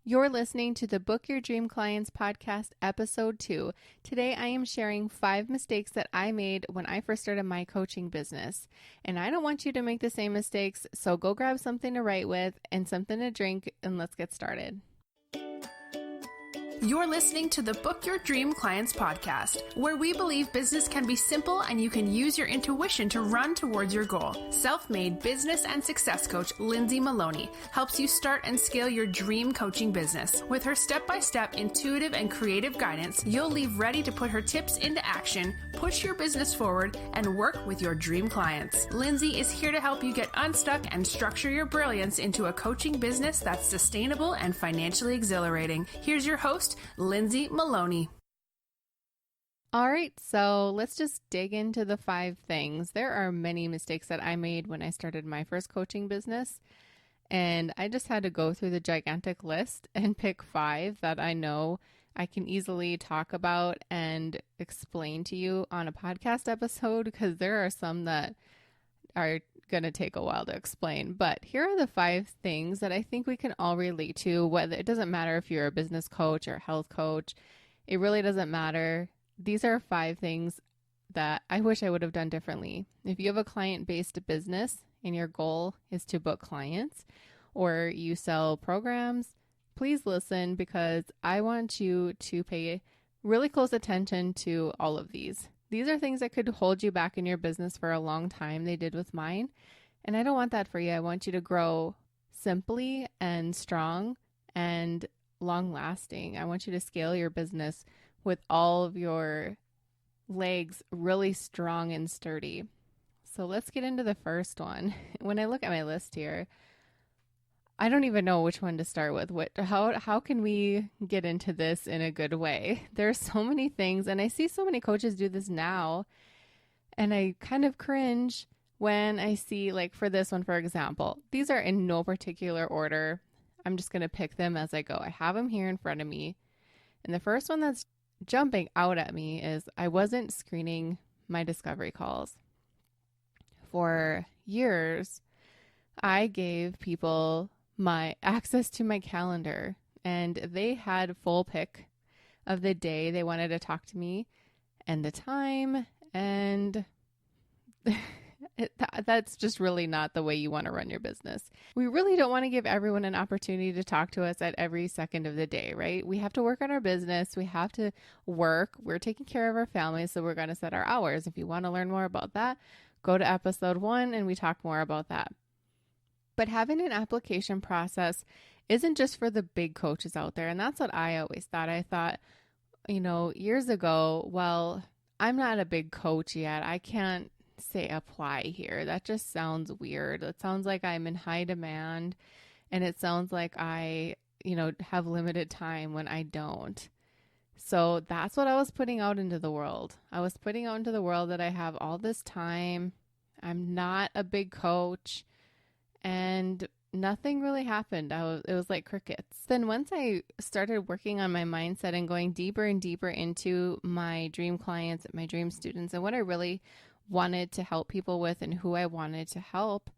You're listening to the Book Your Dream Clients podcast, episode 2. Today, I am sharing 5 mistakes that I made when I first started my coaching business. And I don't want you to make the same mistakes, so go grab something to write with and something to drink, and let's get started. You're listening to the Book Your Dream Clients podcast, where we believe business can be simple and you can use your intuition to run towards your goal. Self-made business and success coach Lindsay Maloney helps you start and scale your dream coaching business. With her step-by-step intuitive and creative guidance, you'll leave ready to put her tips into action, push your business forward, and work with your dream clients. Lindsay is here to help you get unstuck and structure your brilliance into a coaching business that's sustainable and financially exhilarating. Here's your host, Lindsay Maloney. All right, so let's just dig into the 5 things. There are many mistakes that I made when I started my first coaching business, and I just had to go through the gigantic list and pick 5 that I know I can easily talk about and explain to you on a podcast episode, because there are some that are going to take a while to explain. But here are the 5 things that I think we can all relate to. Whether it doesn't matter if you're a business coach or a health coach, it really doesn't matter. These are 5 things that I wish I would have done differently. If you have a client-based business and your goal is to book clients or you sell programs, please listen, because I want you to pay really close attention to all of these. These are things that could hold you back in your business for a long time. They did with mine. And I don't want that for you. I want you to grow simply and strong and long lasting. I want you to scale your business with all of your legs really strong and sturdy. So let's get into the first one. When I look at my list here, I don't even know which one to start with. How can we get into this in a good way? There's so many things, and I see so many coaches do this now, and I kind of cringe when I see, like for this one, for example, these are in no particular order. I'm just going to pick them as I go. I have them here in front of me. And the first one that's jumping out at me is I wasn't screening my discovery calls. For years, I gave people my access to my calendar, and they had full pick of the day they wanted to talk to me and the time, and that's just really not the way you want to run your business. We really don't want to give everyone an opportunity to talk to us at every second of the day, right? We have to work on our business. We have to work. We're taking care of our families, so we're going to set our hours. If you want to learn more about that, go to episode 1 and we talk more about that. But having an application process isn't just for the big coaches out there. And that's what I always thought. I thought, years ago, well, I'm not a big coach yet. I can't say apply here. That just sounds weird. It sounds like I'm in high demand, and it sounds like I, have limited time when I don't. So that's what I was putting out into the world. I was putting out into the world that I have all this time. I'm not a big coach. And nothing really happened. It was like crickets. Then once I started working on my mindset and going deeper and deeper into my dream clients, my dream students, and what I really wanted to help people with and who I wanted to help,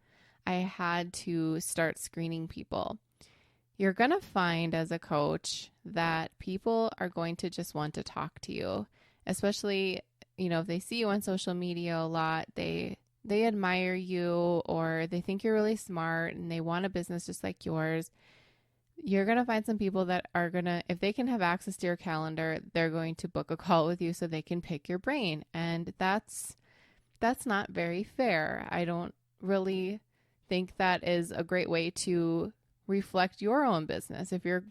I had to start screening people. You're going to find as a coach that people are going to just want to talk to you, especially, if they see you on social media a lot, they admire you, or they think you're really smart and they want a business just like yours. You're going to find some people that are going to, if they can have access to your calendar, they're going to book a call with you so they can pick your brain. And that's not very fair. I don't really think that is a great way to reflect your own business. If you're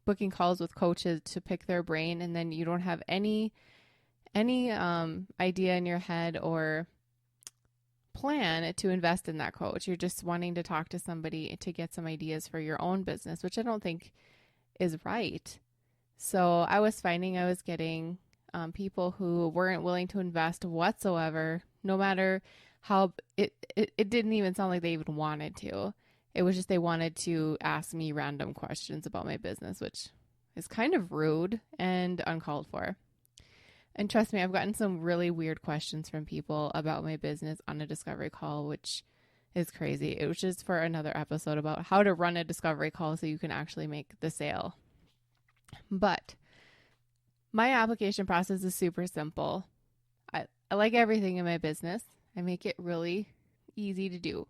booking calls with coaches to pick their brain, and then you don't have any idea in your head or plan to invest in that coach. You're just wanting to talk to somebody to get some ideas for your own business, which I don't think is right. So I was finding I was getting people who weren't willing to invest whatsoever, no matter how it didn't even sound like they even wanted to. It was just they wanted to ask me random questions about my business, which is kind of rude and uncalled for. And trust me, I've gotten some really weird questions from people about my business on a discovery call, which is crazy. It was just for another episode about how to run a discovery call so you can actually make the sale. But my application process is super simple. I like everything in my business. I make it really easy to do.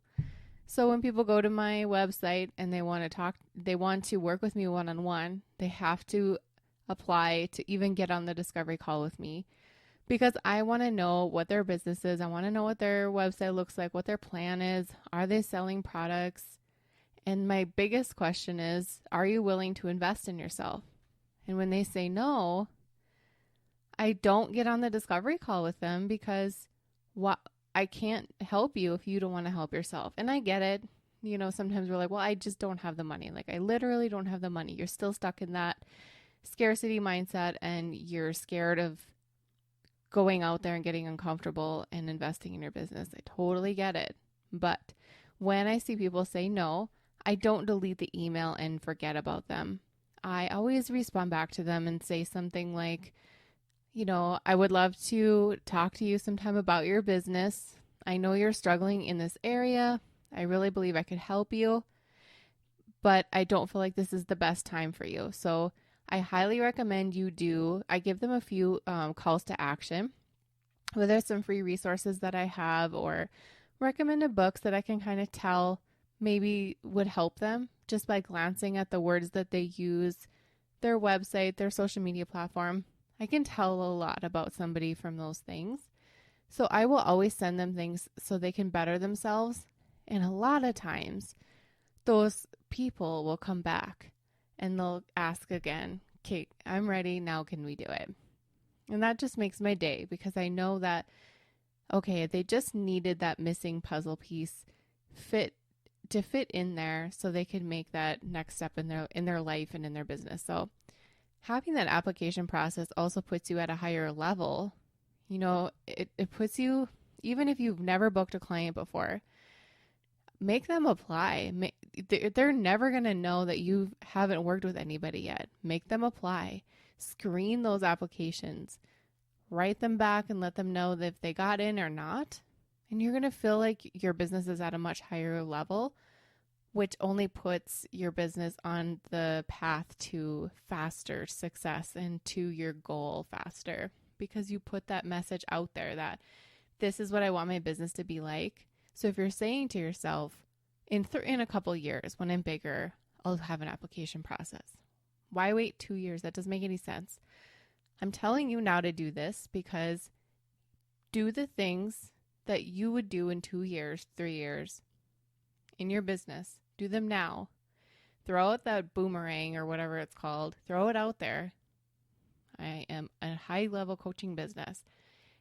So when people go to my website and they want to work with me one-on-one, they have to apply to even get on the discovery call with me, because I want to know what their business is. I want to know what their website looks like, what their plan is. Are they selling products? And my biggest question is, are you willing to invest in yourself? And when they say no, I don't get on the discovery call with them, because I can't help you if you don't want to help yourself. And I get it. You know, sometimes we're like, well, I just don't have the money. Like, I literally don't have the money. You're still stuck in that scarcity mindset, and you're scared of going out there and getting uncomfortable and investing in your business. I totally get it. But when I see people say no, I don't delete the email and forget about them. I always respond back to them and say something like, you know, I would love to talk to you sometime about your business. I know you're struggling in this area. I really believe I could help you, but I don't feel like this is the best time for you. So I highly recommend you do. I give them a few calls to action, whether it's some free resources that I have or recommended books that I can kind of tell maybe would help them just by glancing at the words that they use, their website, their social media platform. I can tell a lot about somebody from those things. So I will always send them things so they can better themselves. And a lot of times, those people will come back and they'll ask again, Kate, I'm ready. Now can we do it? And that just makes my day, because I know that, okay, they just needed that missing puzzle piece fit in there so they could make that next step in their life and in their business. So having that application process also puts you at a higher level. You know, it puts you, even if you've never booked a client before, make them apply. They're never going to know that you haven't worked with anybody yet. Make them apply. Screen those applications. Write them back and let them know that if they got in or not. And you're going to feel like your business is at a much higher level, which only puts your business on the path to faster success and to your goal faster, because you put that message out there that this is what I want my business to be like. So if you're saying to yourself, in a couple years, when I'm bigger, I'll have an application process. Why wait 2 years? That doesn't make any sense. I'm telling you now to do this, because do the things that you would do in 2 years, 3 years in your business. Do them now. Throw out that boomerang or whatever it's called. Throw it out there. I am a high level coaching business,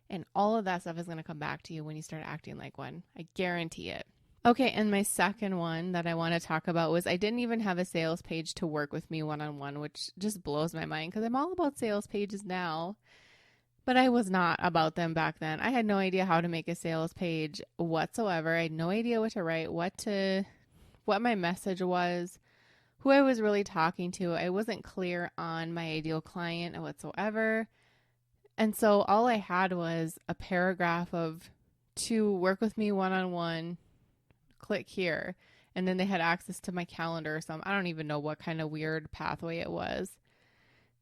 and all of that stuff is going to come back to you when you start acting like one. I guarantee it. Okay, and my second one that I want to talk about was I didn't even have a sales page to work with me one-on-one, which just blows my mind, because I'm all about sales pages now. But I was not about them back then. I had no idea how to make a sales page whatsoever. I had no idea what to write, what my message was, who I was really talking to. I wasn't clear on my ideal client whatsoever. And so all I had was a paragraph of, to work with me one-on-one, click here. And then they had access to my calendar or something. I don't even know what kind of weird pathway it was.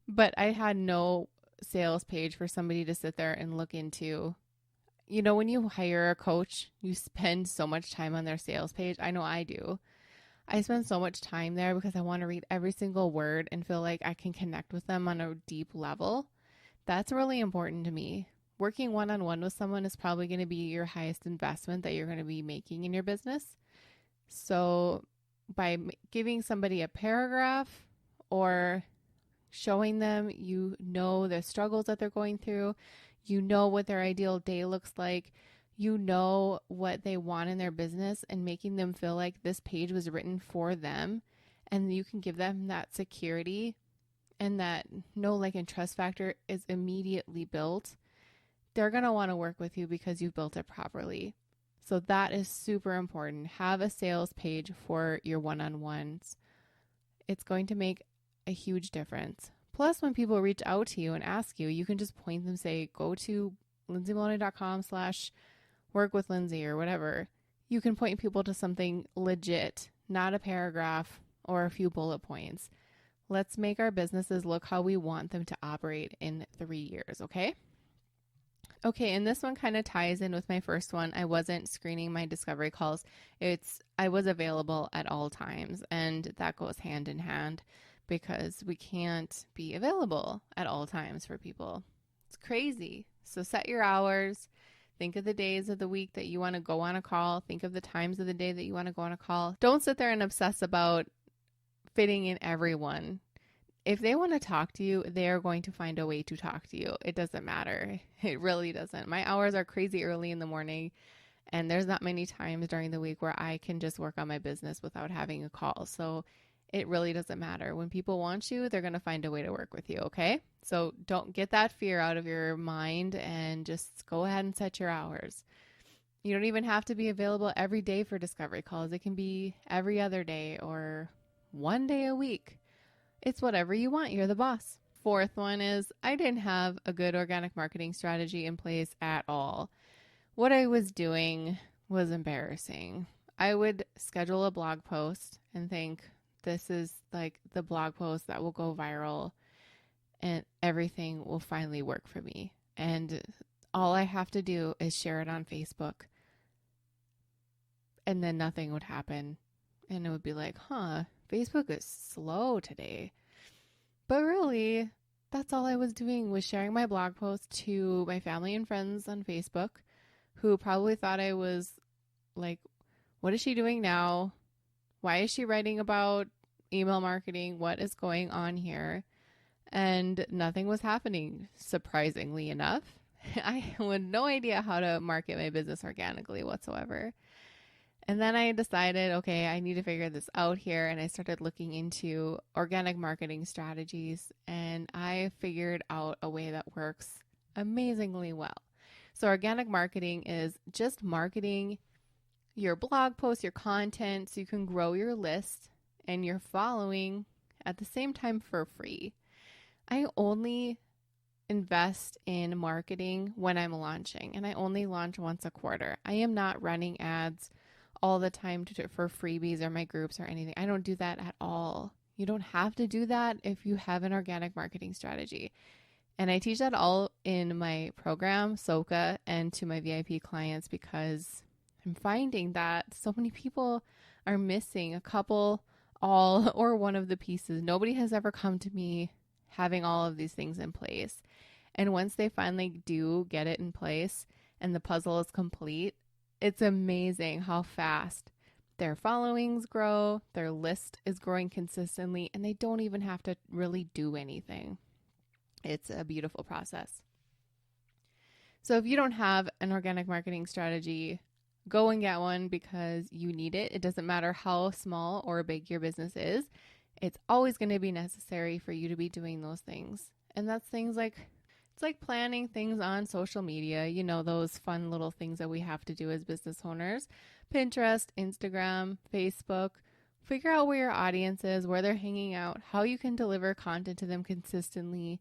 But I had no sales page for somebody to sit there and look into. You know, when you hire a coach, you spend so much time on their sales page. I know I do. I spend so much time there because I want to read every single word and feel like I can connect with them on a deep level. That's really important to me. Working one-on-one with someone is probably going to be your highest investment that you're going to be making in your business. So by giving somebody a paragraph or showing them, you know, the struggles that they're going through, you know what their ideal day looks like, you know what they want in their business, and making them feel like this page was written for them, and you can give them that security, and that know, like, and trust factor is immediately built. They're going to want to work with you because you've built it properly. So that is super important. Have a sales page for your one-on-ones. It's going to make a huge difference. Plus, when people reach out to you and ask you, you can just point them, say, go to lindsaymaloney.com/workwithlindsay or whatever. You can point people to something legit, not a paragraph or a few bullet points. Let's make our businesses look how we want them to operate in 3 years, okay? Okay, and this one kind of ties in with my first one. I wasn't screening my discovery calls. I was available at all times, and that goes hand in hand because we can't be available at all times for people. It's crazy. So set your hours. Think of the days of the week that you want to go on a call. Think of the times of the day that you want to go on a call. Don't sit there and obsess about fitting in everyone. If they want to talk to you, they are going to find a way to talk to you. It doesn't matter. It really doesn't. My hours are crazy early in the morning, and there's not many times during the week where I can just work on my business without having a call. So it really doesn't matter. When people want you, they're going to find a way to work with you, okay? So don't get that fear out of your mind and just go ahead and set your hours. You don't even have to be available every day for discovery calls. It can be every other day or one day a week. It's whatever you want. You're the boss. Fourth one is I didn't have a good organic marketing strategy in place at all. What I was doing was embarrassing. I would schedule a blog post and think this is like the blog post that will go viral and everything will finally work for me. And all I have to do is share it on Facebook. And then nothing would happen. And it would be like, Facebook is slow today. But really, that's all I was doing was sharing my blog post to my family and friends on Facebook who probably thought I was like, what is she doing now? Why is she writing about email marketing? What is going on here? And nothing was happening, surprisingly enough. I had no idea how to market my business organically whatsoever. And then I decided, okay, I need to figure this out here. And I started looking into organic marketing strategies. And I figured out a way that works amazingly well. So organic marketing is just marketing your blog posts, your content, so you can grow your list and your following at the same time for free. I only invest in marketing when I'm launching, and I only launch once a quarter. I am not running ads all the time for freebies or my groups or anything. I don't do that at all. You don't have to do that if you have an organic marketing strategy. And I teach that all in my program, SOCA, and to my VIP clients because I'm finding that so many people are missing a couple, all, or one of the pieces. Nobody has ever come to me having all of these things in place. And once they finally do get it in place and the puzzle is complete, it's amazing how fast their followings grow, their list is growing consistently, and they don't even have to really do anything. It's a beautiful process. So if you don't have an organic marketing strategy, go and get one because you need it. It doesn't matter how small or big your business is. It's always going to be necessary for you to be doing those things. And that's things like, it's like planning things on social media, you know, those fun little things that we have to do as business owners. Pinterest, Instagram, Facebook. Figure out where your audience is, where they're hanging out, how you can deliver content to them consistently.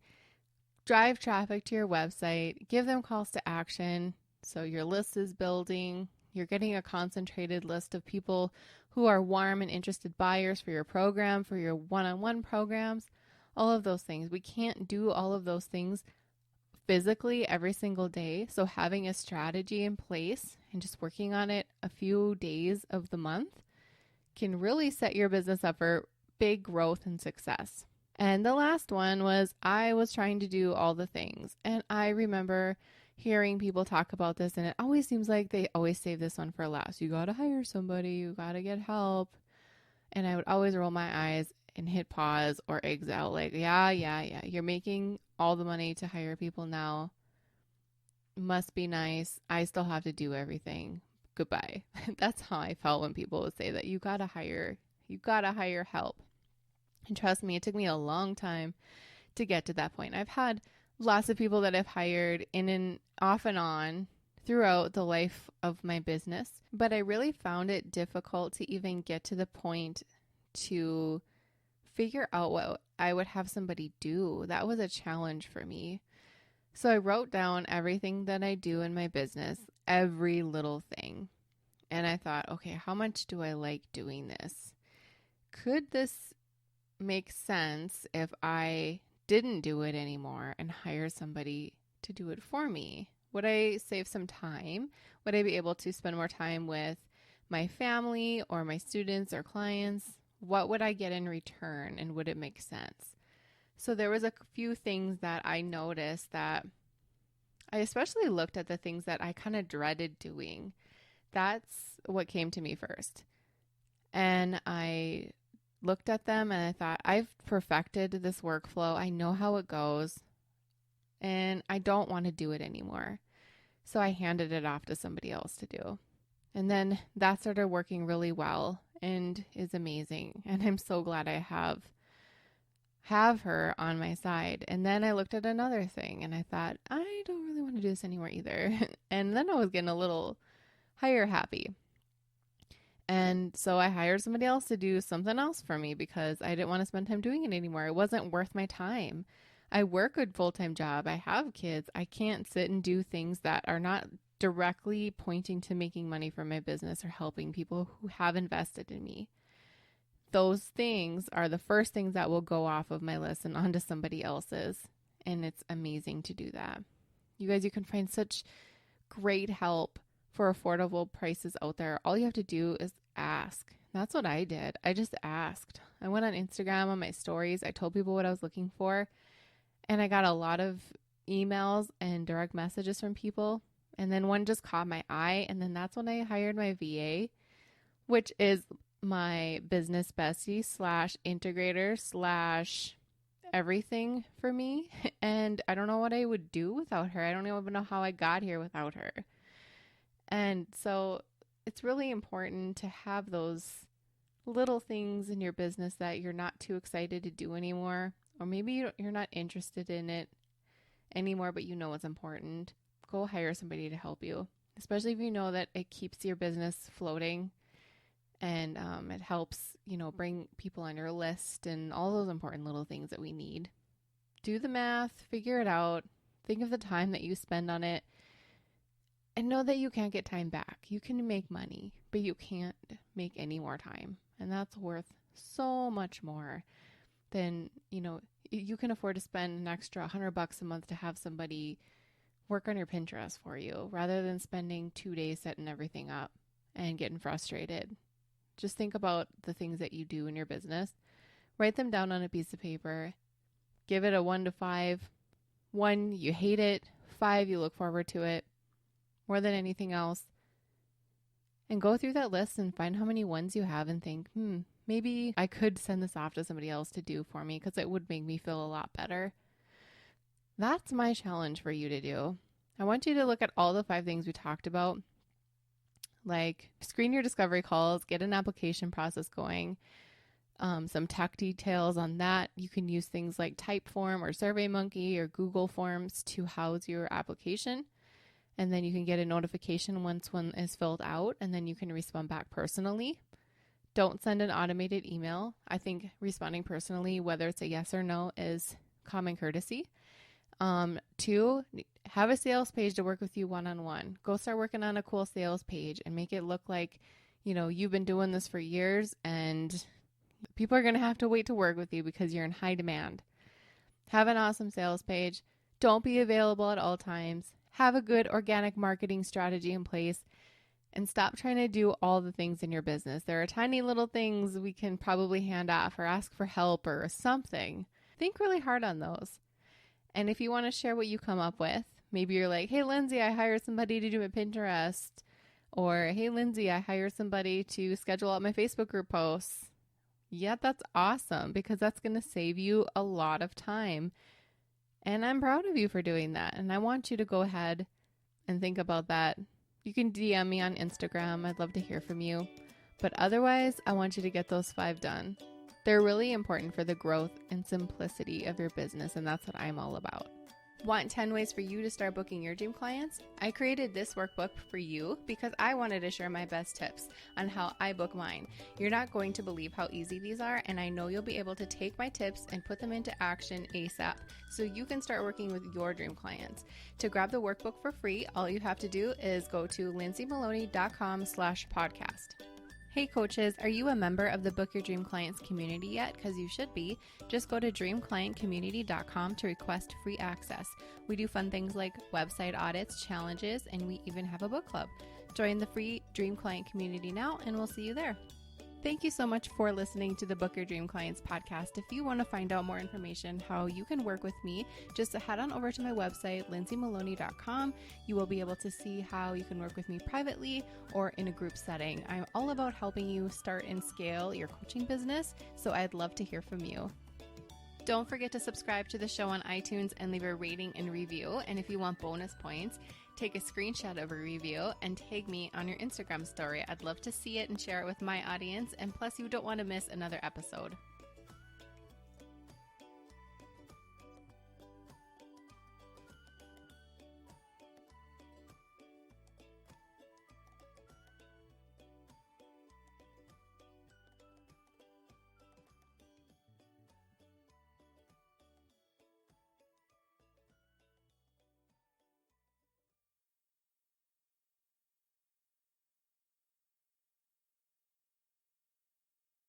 Drive traffic to your website, give them calls to action so your list is building. You're getting a concentrated list of people who are warm and interested buyers for your program, for your one-on-one programs, all of those things. We can't do all of those things physically every single day. So having a strategy in place and just working on it a few days of the month can really set your business up for big growth and success. And the last one was I was trying to do all the things. And I remember hearing people talk about this, and it always seems like they always save this one for last. You got to hire somebody, you got to get help. And I would always roll my eyes and hit pause or exit out like, yeah. You're making all the money to hire people now. Must be nice. I still have to do everything. Goodbye. That's how I felt when people would say that you got to hire help. And trust me, it took me a long time to get to that point. I've had lots of people that I've hired in and off and on throughout the life of my business, but I really found it difficult to even get to the point to figure out what I would have somebody do. That was a challenge for me. So I wrote down everything that I do in my business, every little thing. And I thought, okay, how much do I like doing this? Could this make sense if I didn't do it anymore and hire somebody to do it for me? Would I save some time? Would I be able to spend more time with my family or my students or clients? What would I get in return, and would it make sense? So there was a few things that I noticed that I especially looked at the things that I kind of dreaded doing. That's what came to me first. And I looked at them and I thought, I've perfected this workflow. I know how it goes and I don't want to do it anymore. So I handed it off to somebody else to do. And then that started working really well and is amazing. And I'm so glad I have her on my side. And then I looked at another thing and I thought, I don't really want to do this anymore either. And then I was getting a little higher happy. And so I hired somebody else to do something else for me because I didn't want to spend time doing it anymore. It wasn't worth my time. I work a full-time job. I have kids. I can't sit and do things that are not directly pointing to making money from my business or helping people who have invested in me. Those things are the first things that will go off of my list and onto somebody else's. And it's amazing to do that. You guys, you can find such great help for affordable prices out there. All you have to do is ask. That's what I did. I just asked. I went on Instagram on my stories. I told people what I was looking for. And I got a lot of emails and direct messages from people. And then one just caught my eye. And then that's when I hired my VA, which is my business bestie / integrator / everything for me. And I don't know what I would do without her. I don't even know how I got here without her. And so it's really important to have those little things in your business that you're not too excited to do anymore. Or maybe you're not interested in it anymore, but you know it's important. Go hire somebody to help you, especially if you know that it keeps your business floating and it helps, bring people on your list and all those important little things that we need. Do the math, figure it out, think of the time that you spend on it, and know that you can't get time back. You can make money, but you can't make any more time. And that's worth so much more than, you can afford to spend an extra $100 a month to have somebody work on your Pinterest for you rather than spending 2 days setting everything up and getting frustrated. Just think about the things that you do in your business. Write them down on a piece of paper. Give it a 1 to 5. 1, you hate it. 5, you look forward to it more than anything else. And go through that list and find how many ones you have and think, maybe I could send this off to somebody else to do for me because it would make me feel a lot better. That's my challenge for you to do. I want you to look at all the 5 things we talked about, like screen your discovery calls, get an application process going, some tech details on that. You can use things like Typeform or SurveyMonkey or Google Forms to house your application. And then you can get a notification once one is filled out, and then you can respond back personally. Don't send an automated email. I think responding personally, whether it's a yes or no, is common courtesy. 2, have a sales page to work with you one-on-one. Go start working on a cool sales page and make it look like, you've been doing this for years and people are going to have to wait to work with you because you're in high demand. Have an awesome sales page. Don't be available at all times. Have a good organic marketing strategy in place and stop trying to do all the things in your business. There are tiny little things we can probably hand off or ask for help or something. Think really hard on those. And if you want to share what you come up with, maybe you're like, hey, Lindsay, I hired somebody to do my Pinterest. Or, hey, Lindsay, I hired somebody to schedule out my Facebook group posts. Yeah, that's awesome because that's going to save you a lot of time. And I'm proud of you for doing that. And I want you to go ahead and think about that. You can DM me on Instagram. I'd love to hear from you. But otherwise, I want you to get those 5 done. They're really important for the growth and simplicity of your business, and that's what I'm all about. Want 10 ways for you to start booking your dream clients? I created this workbook for you because I wanted to share my best tips on how I book mine. You're not going to believe how easy these are, and I know you'll be able to take my tips and put them into action ASAP so you can start working with your dream clients. To grab the workbook for free, all you have to do is go to lindsaymaloney.com/podcast. Hey coaches, are you a member of the Book Your Dream Clients community yet? Because you should be. Just go to dreamclientcommunity.com to request free access. We do fun things like website audits, challenges, and we even have a book club. Join the free Dream Client community now, and we'll see you there. Thank you so much for listening to the Book Your Dream Clients podcast. If you want to find out more information how you can work with me, just head on over to my website, lindsaymaloney.com. You will be able to see how you can work with me privately or in a group setting. I'm all about helping you start and scale your coaching business, so I'd love to hear from you. Don't forget to subscribe to the show on iTunes and leave a rating and review. And if you want bonus points, take a screenshot of a review and tag me on your Instagram story. I'd love to see it and share it with my audience. And plus, you don't want to miss another episode.